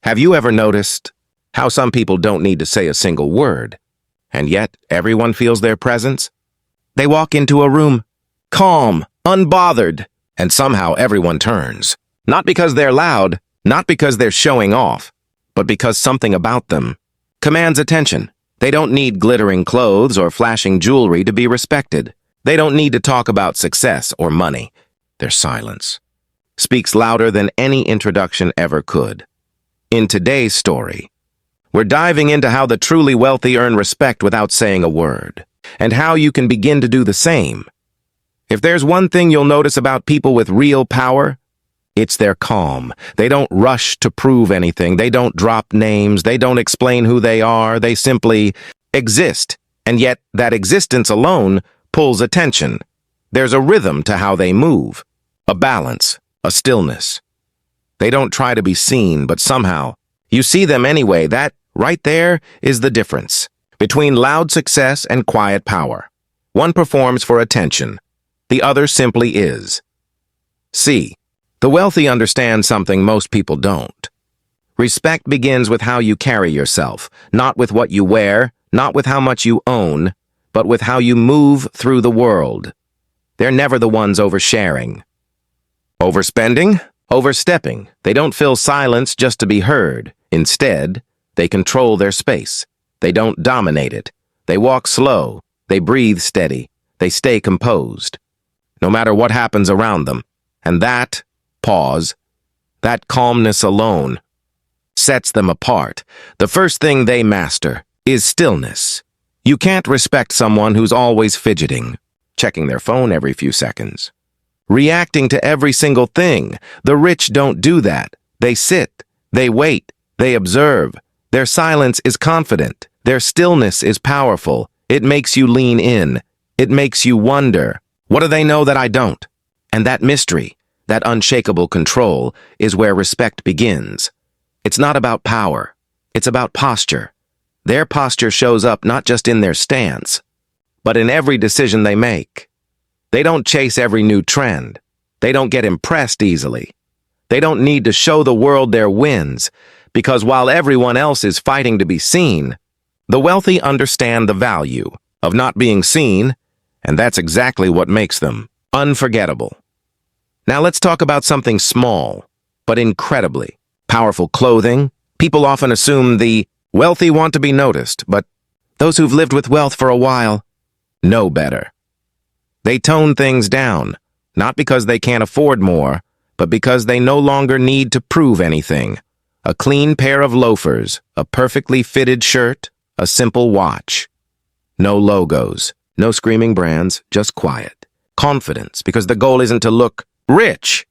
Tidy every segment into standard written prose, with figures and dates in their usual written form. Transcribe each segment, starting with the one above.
Have you ever noticed how some people don't need to say a single word, and yet everyone feels their presence? They walk into a room, calm, unbothered, and somehow everyone turns. Not because they're loud, not because they're showing off, but because something about them commands attention. They don't need glittering clothes or flashing jewelry to be respected. They don't need to talk about success or money. Their silence speaks louder than any introduction ever could. In today's story, we're diving into how the truly wealthy earn respect without saying a word, and how you can begin to do the same. If there's one thing you'll notice about people with real power, it's their calm. They don't rush to prove anything. They don't drop names. They don't explain who they are. They simply exist, and yet that existence alone pulls attention. There's a rhythm to how they move, a balance, a stillness. They don't try to be seen, but somehow you see them anyway. That right there is the difference between loud success and quiet power. One performs for attention. The other simply is. C. The wealthy understand something most people don't. Respect begins with how you carry yourself, not with what you wear, not with how much you own, but with how you move through the world. They're never the ones oversharing. Overspending? Overstepping. They don't fill silence just to be heard. Instead, they control their space. They don't dominate it. They walk slow. They breathe steady. They stay composed, no matter what happens around them. And that pause, that calmness alone, sets them apart. The first thing they master is stillness. You can't respect someone who's always fidgeting, checking their phone every few seconds, reacting to every single thing. The rich don't do that. They sit, they wait, they observe. Their silence is confident. Their stillness is powerful. It makes you lean in. It makes you wonder, what do they know that I don't? And that mystery, that unshakable control, is where respect begins. It's not about power. It's about posture. Their posture shows up not just in their stance, but in every decision they make. They don't chase every new trend. They don't get impressed easily. They don't need to show the world their wins, because while everyone else is fighting to be seen, the wealthy understand the value of not being seen, and that's exactly what makes them unforgettable. Now let's talk about something small, but incredibly powerful: clothing. People often assume the wealthy want to be noticed, but those who've lived with wealth for a while know better. They tone things down, not because they can't afford more, but because they no longer need to prove anything. A clean pair of loafers, a perfectly fitted shirt, a simple watch. No logos, no screaming brands, just quiet. Confidence, because the goal isn't to look rich.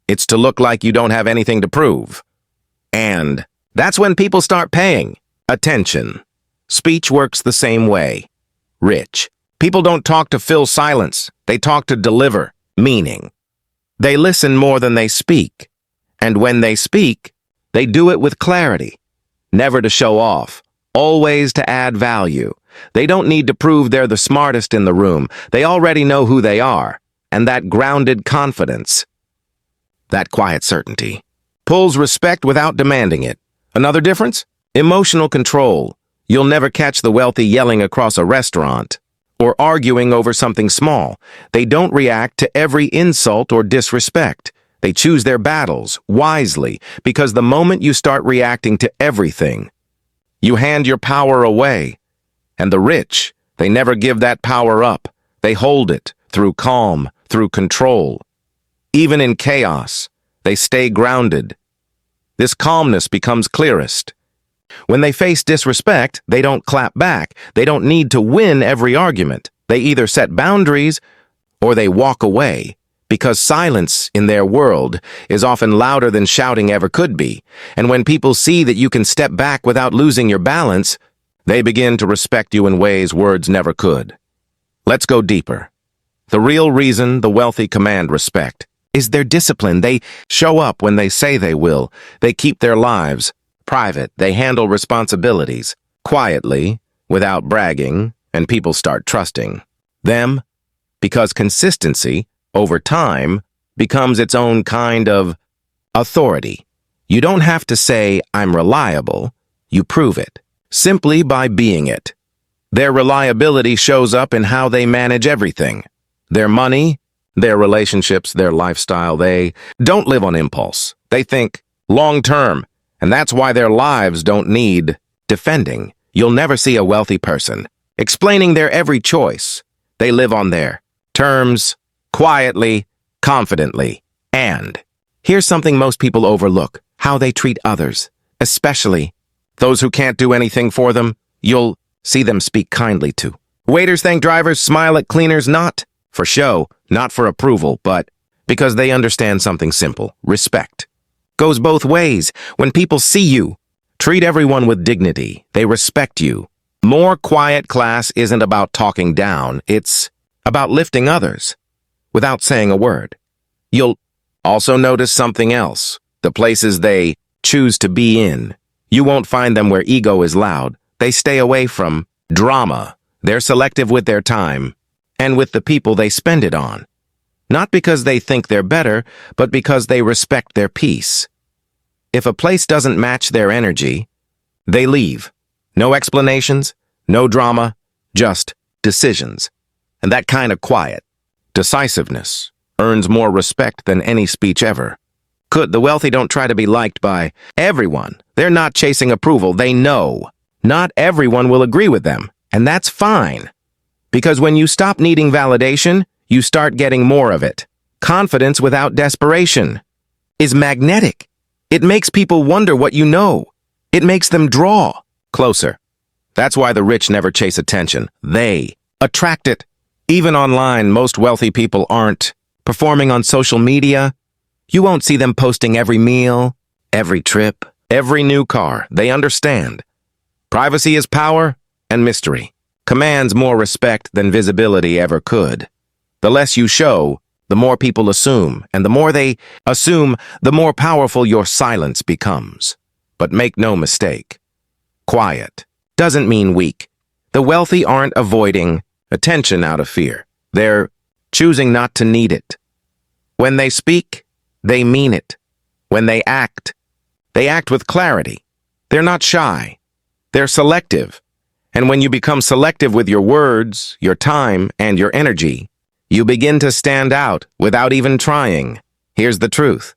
It's to look like you don't have anything to prove. And that's when people start paying attention. Speech works the same way. Rich. People don't talk to fill silence. They talk to deliver meaning. They listen more than they speak. And when they speak, they do it with clarity. Never to show off. Always to add value. They don't need to prove they're the smartest in the room. They already know who they are. And that grounded confidence, that quiet certainty, pulls respect without demanding it. Another difference? Emotional control. You'll never catch the wealthy yelling across a restaurant or arguing over something small. They don't react to every insult or disrespect. They choose their battles wisely, because the moment you start reacting to everything, you hand your power away. And the rich, they never give that power up. They hold it through calm, through control. Even in chaos, they stay grounded. This calmness becomes clearest. When they face disrespect, they don't clap back. They don't need to win every argument. They either set boundaries or they walk away, because silence in their world is often louder than shouting ever could be. And when people see that you can step back without losing your balance, they begin to respect you in ways words never could. Let's go deeper. The real reason the wealthy command respect is their discipline. They show up when they say they will. They keep their lives private. They handle responsibilities quietly, without bragging, and people start trusting them, because consistency, over time, becomes its own kind of authority. You don't have to say, I'm reliable. You prove it, simply by being it. Their reliability shows up in how they manage everything. Their money, their relationships, their lifestyle. They don't live on impulse. They think long-term, and that's why their lives don't need defending. You'll never see a wealthy person explaining their every choice. They live on their terms, quietly, confidently. And here's something most people overlook: how they treat others, especially those who can't do anything for them. You'll see them speak kindly to waiters, thank drivers, smile at cleaners, not for show, not for approval, but because they understand something simple: respect goes both ways. When people see you, treat everyone with dignity. They respect you. More quiet class isn't about talking down. It's about lifting others without saying a word. You'll also notice something else: the places they choose to be in. You won't find them where ego is loud. They stay away from drama. They're selective with their time and with the people they spend it on. Not because they think they're better, but because they respect their peace. If a place doesn't match their energy, they leave. No explanations, no drama, just decisions. And that kind of quiet decisiveness earns more respect than any speech ever could. The wealthy don't try to be liked by everyone. They're not chasing approval. They know not everyone will agree with them, and that's fine. Because when you stop needing validation, you start getting more of it. Confidence without desperation is magnetic. It makes people wonder what you know. It makes them draw closer. That's why the rich never chase attention. They attract it. Even online, most wealthy people aren't performing on social media. You won't see them posting every meal, every trip, every new car. They understand. Privacy is power, and mystery commands more respect than visibility ever could. The less you show, the more people assume, and the more they assume, the more powerful your silence becomes. But make no mistake, quiet doesn't mean weak. The wealthy aren't avoiding attention out of fear. They're choosing not to need it. When they speak, they mean it. When they act with clarity. They're not shy. They're selective. And when you become selective with your words, your time, and your energy, you begin to stand out without even trying. Here's the truth: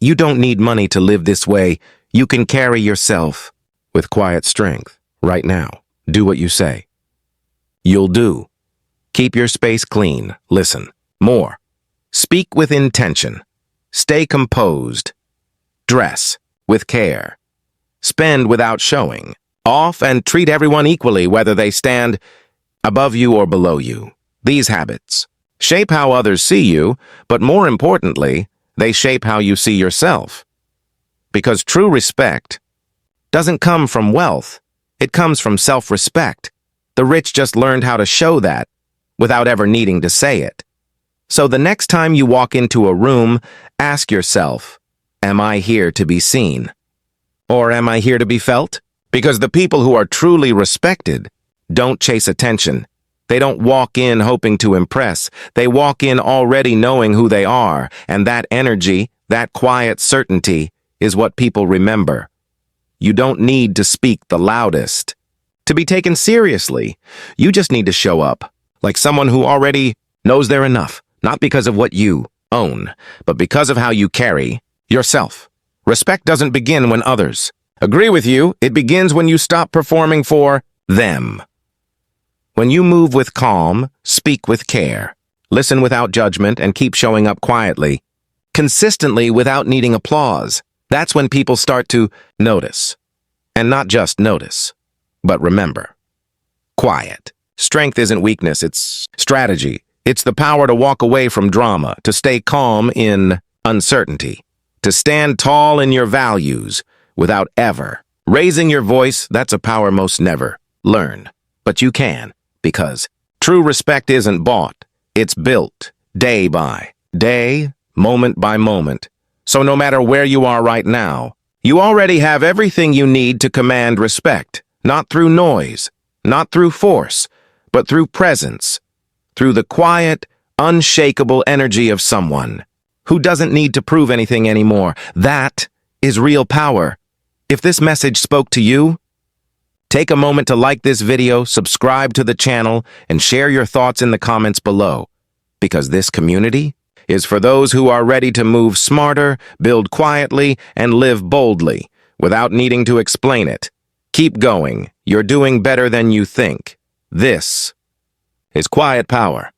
you don't need money to live this way. You can carry yourself with quiet strength right now. Do what you say. You'll do. Keep your space clean. Listen more. Speak with intention. Stay composed. Dress with care. Spend without showing off, and treat everyone equally, whether they stand above you or below you. These habits shape how others see you, but more importantly, they shape how you see yourself. Because true respect doesn't come from wealth. It comes from self-respect. The rich just learned how to show that without ever needing to say it. So the next time you walk into a room, ask yourself, am I here to be seen? Or am I here to be felt? Because the people who are truly respected don't chase attention. They don't walk in hoping to impress. They walk in already knowing who they are, and that energy, that quiet certainty, is what people remember. You don't need to speak the loudest to be taken seriously. You just need to show up like someone who already knows they're enough, not because of what you own, but because of how you carry yourself. Respect doesn't begin when others agree with you. It begins when you stop performing for them. When you move with calm, speak with care, listen without judgment, and keep showing up quietly, consistently without needing applause, that's when people start to notice. And not just notice, but remember. Quiet. Strength isn't weakness, it's strategy. It's the power to walk away from drama, to stay calm in uncertainty, to stand tall in your values without ever raising your voice. That's a power most never learn. But you can, because true respect isn't bought. It's built day by day, moment by moment. So no matter where you are right now, you already have everything you need to command respect, not through noise, not through force, but through presence, through the quiet, unshakable energy of someone who doesn't need to prove anything anymore. That is real power. If this message spoke to you, take a moment to like this video, subscribe to the channel, and share your thoughts in the comments below. Because this community is for those who are ready to move smarter, build quietly, and live boldly, without needing to explain it. Keep going. You're doing better than you think. This is Quiet Power.